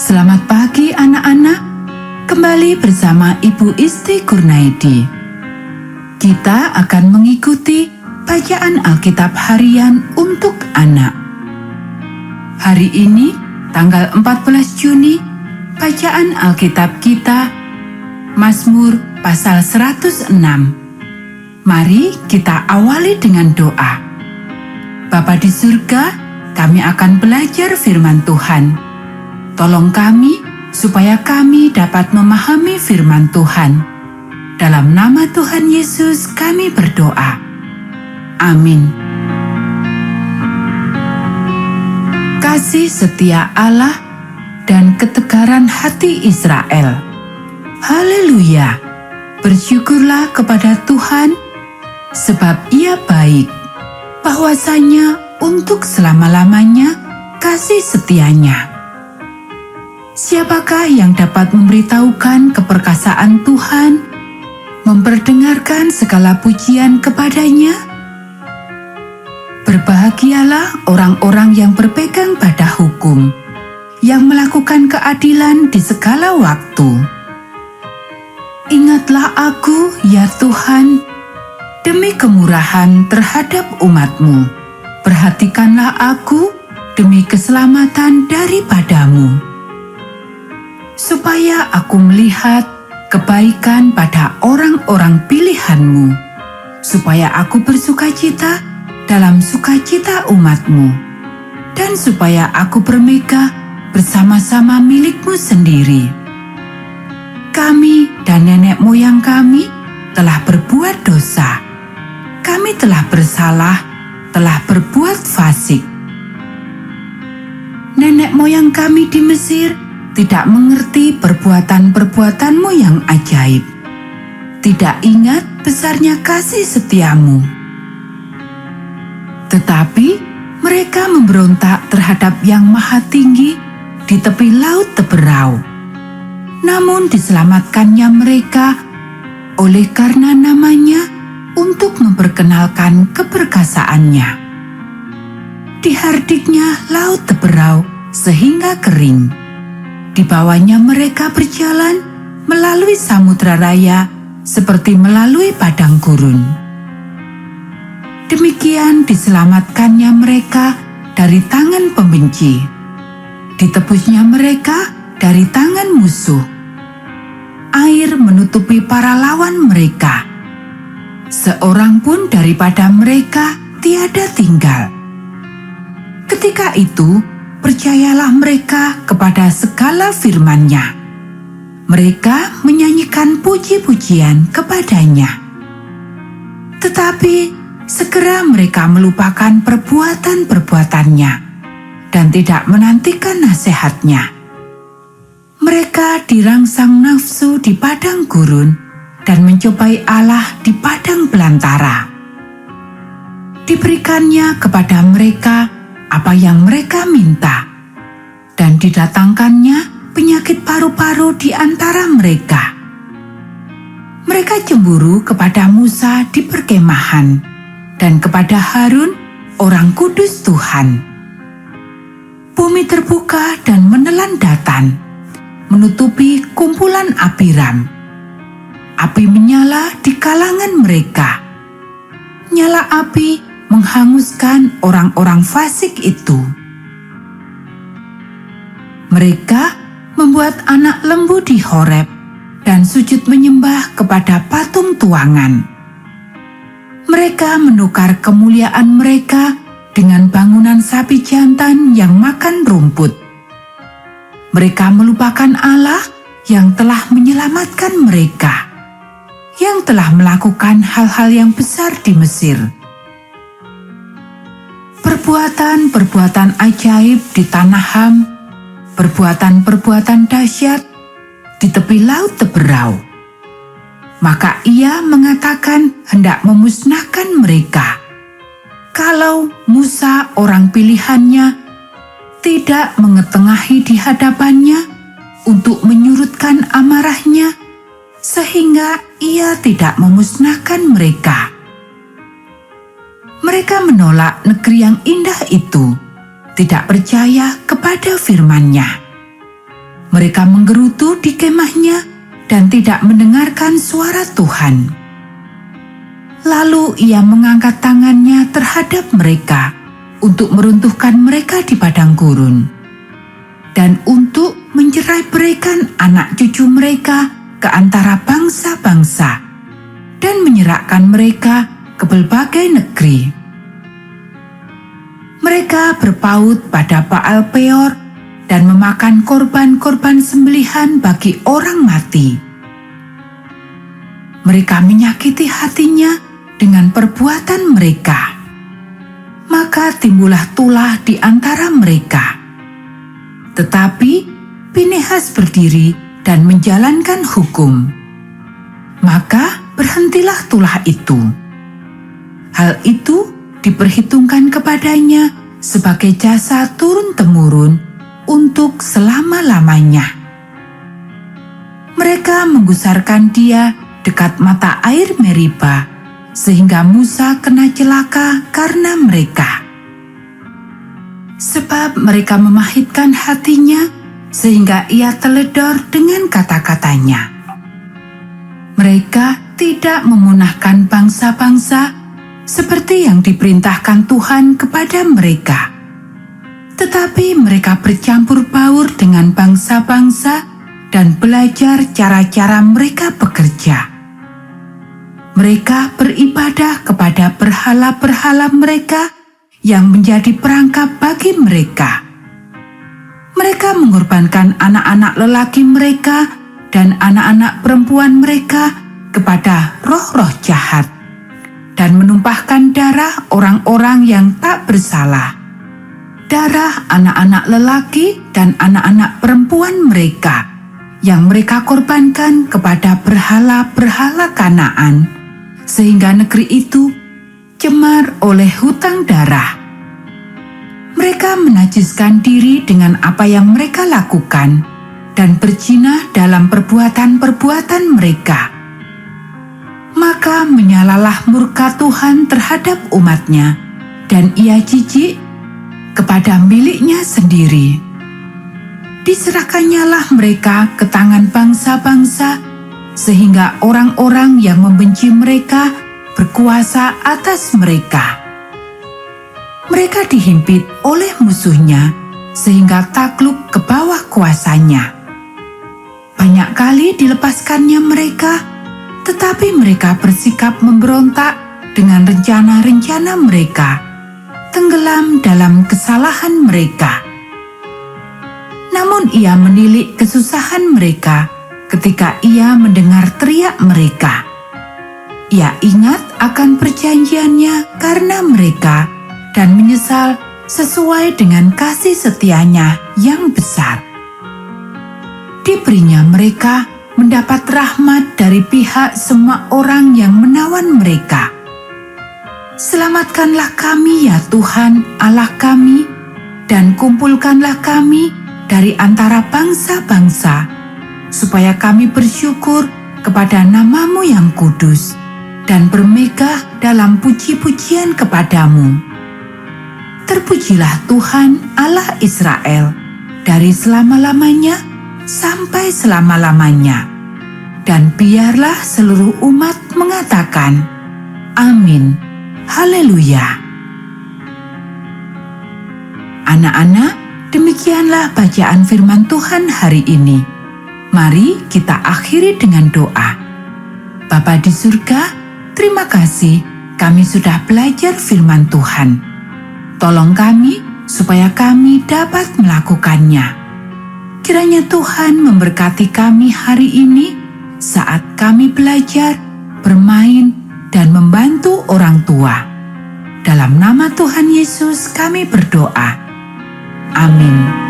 Selamat pagi anak-anak, kembali bersama Ibu Isti Kurnaidi. Kita akan mengikuti bacaan Alkitab harian untuk anak. Hari ini, tanggal 14 Juni, bacaan Alkitab kita, Mazmur pasal 106. Mari kita awali dengan doa. Bapa di surga, kami akan belajar firman Tuhan. Tolong kami supaya kami dapat memahami firman Tuhan. Dalam nama Tuhan Yesus kami berdoa. Amin. Kasih setia Allah dan ketegaran hati Israel. Haleluya. Bersyukurlah kepada Tuhan, sebab Ia baik. Bahwasanya untuk selama-lamanya kasih setianya. Siapakah yang dapat memberitahukan keperkasaan Tuhan, memperdengarkan segala pujian kepadanya? Berbahagialah orang-orang yang berpegang pada hukum, yang melakukan keadilan di segala waktu. Ingatlah aku, ya Tuhan, demi kemurahan terhadap umat-Mu. Perhatikanlah aku demi keselamatan daripadamu. Supaya aku melihat kebaikan pada orang-orang pilihan-Mu, supaya aku bersukacita dalam sukacita umat-Mu, dan supaya aku bermegah bersama-sama milik-Mu sendiri. Kami dan nenek moyang kami telah berbuat dosa. Kami telah bersalah, telah berbuat fasik. Nenek moyang kami di Mesir tidak mengerti perbuatan-perbuatan-Mu yang ajaib, tidak ingat besarnya kasih setia-Mu. Tetapi mereka memberontak terhadap Yang Maha Tinggi di tepi laut Teberau. Namun diselamatkannya mereka oleh karena namanya untuk memperkenalkan keperkasaannya. Dihardiknya laut Teberau sehingga kering. Di bawahnya mereka berjalan melalui samudra raya seperti melalui padang gurun. Demikian diselamatkannya mereka dari tangan pembenci. Ditebusnya mereka dari tangan musuh. Air menutupi para lawan mereka. Seorang pun daripada mereka tiada tinggal. Ketika itu, percayalah mereka kepada segala firman-Nya. Mereka menyanyikan puji-pujian kepadanya. Tetapi segera mereka melupakan perbuatan-perbuatannya dan tidak menantikan nasihat-Nya. Mereka dirangsang nafsu di padang gurun dan mencobai Allah di padang belantara. Diberikannya kepada mereka apa yang mereka minta, dan didatangkannya penyakit paru-paru di antara mereka. Mereka cemburu kepada Musa di perkemahan, dan kepada Harun, orang kudus Tuhan. Bumi terbuka dan menelan datan, menutupi kumpulan Abiram. Api menyala di kalangan mereka. Nyala api menghanguskan orang-orang fasik itu. Mereka membuat anak lembu di Horeb dan sujud menyembah kepada patung tuangan. Mereka menukar kemuliaan mereka dengan bangunan sapi jantan yang makan rumput. Mereka melupakan Allah yang telah menyelamatkan mereka, yang telah melakukan hal-hal yang besar di Mesir. Perbuatan-perbuatan ajaib di tanah Ham, perbuatan-perbuatan dahsyat di tepi laut Teberau. Maka Ia mengatakan hendak memusnahkan mereka, kalau Musa orang pilihannya tidak mengetengahi di hadapannya untuk menyurutkan amarahnya, sehingga Ia tidak memusnahkan mereka. Mereka menolak negeri yang indah itu, tidak percaya kepada firman-Nya. Mereka menggerutu di kemahnya dan tidak mendengarkan suara Tuhan. Lalu ia mengangkat tangannya terhadap mereka untuk meruntuhkan mereka di padang gurun dan untuk mencerai-beraikan anak cucu mereka ke antara bangsa-bangsa dan menyerahkan mereka ke berbagai negeri. Mereka berpaut pada Baal Peor dan memakan korban-korban sembelihan bagi orang mati. Mereka menyakiti hatinya dengan perbuatan mereka. Maka timbullah tulah di antara mereka. Tetapi Pinehas berdiri dan menjalankan hukum. Maka berhentilah tulah itu. Hal itu diperhitungkan kepadanya sebagai jasa turun-temurun untuk selama-lamanya. Mereka menggusarkan dia dekat mata air Meriba, sehingga Musa kena celaka karena mereka. Sebab mereka memahitkan hatinya, sehingga ia teledor dengan kata-katanya. Mereka tidak memunahkan bangsa-bangsa seperti yang diperintahkan Tuhan kepada mereka. Tetapi mereka bercampur baur dengan bangsa-bangsa dan belajar cara-cara mereka bekerja. Mereka beribadah kepada berhala-berhala mereka yang menjadi perangkap bagi mereka. Mereka mengorbankan anak-anak lelaki mereka dan anak-anak perempuan mereka kepada roh-roh jahat dan menumpahkan darah orang-orang yang tak bersalah. Darah anak-anak lelaki dan anak-anak perempuan mereka yang mereka korbankan kepada berhala-berhala Kanaan, sehingga negeri itu cemar oleh hutang darah. Mereka menajiskan diri dengan apa yang mereka lakukan dan berzina dalam perbuatan-perbuatan mereka. Maka menyalalah murka Tuhan terhadap umatnya, dan ia jijik kepada miliknya sendiri. Diserahkannyalah mereka ke tangan bangsa-bangsa, sehingga orang-orang yang membenci mereka berkuasa atas mereka. Mereka dihimpit oleh musuhnya, sehingga takluk ke bawah kuasanya. Banyak kali dilepaskannya mereka, tetapi mereka bersikap memberontak dengan rencana-rencana mereka, tenggelam dalam kesalahan mereka. Namun ia menilik kesusahan mereka ketika ia mendengar teriak mereka. Ia ingat akan perjanjiannya karena mereka dan menyesal sesuai dengan kasih setianya yang besar. Diberinya mereka mendapat rahmat dari pihak semua orang yang menawan mereka. Selamatkanlah kami ya Tuhan Allah kami, dan kumpulkanlah kami dari antara bangsa-bangsa, supaya kami bersyukur kepada nama-Mu yang kudus, dan bermegah dalam puji-pujian kepadamu. Terpujilah Tuhan Allah Israel, dari selama-lamanya sampai selama-lamanya. Dan biarlah seluruh umat mengatakan, Amin. Haleluya. Anak-anak, demikianlah bacaan firman Tuhan hari ini. Mari kita akhiri dengan doa. Bapa di surga, terima kasih kami sudah belajar firman Tuhan. Tolong kami supaya kami dapat melakukannya. Kiranya Tuhan memberkati kami hari ini saat kami belajar, bermain, dan membantu orang tua. Dalam nama Tuhan Yesus kami berdoa. Amin.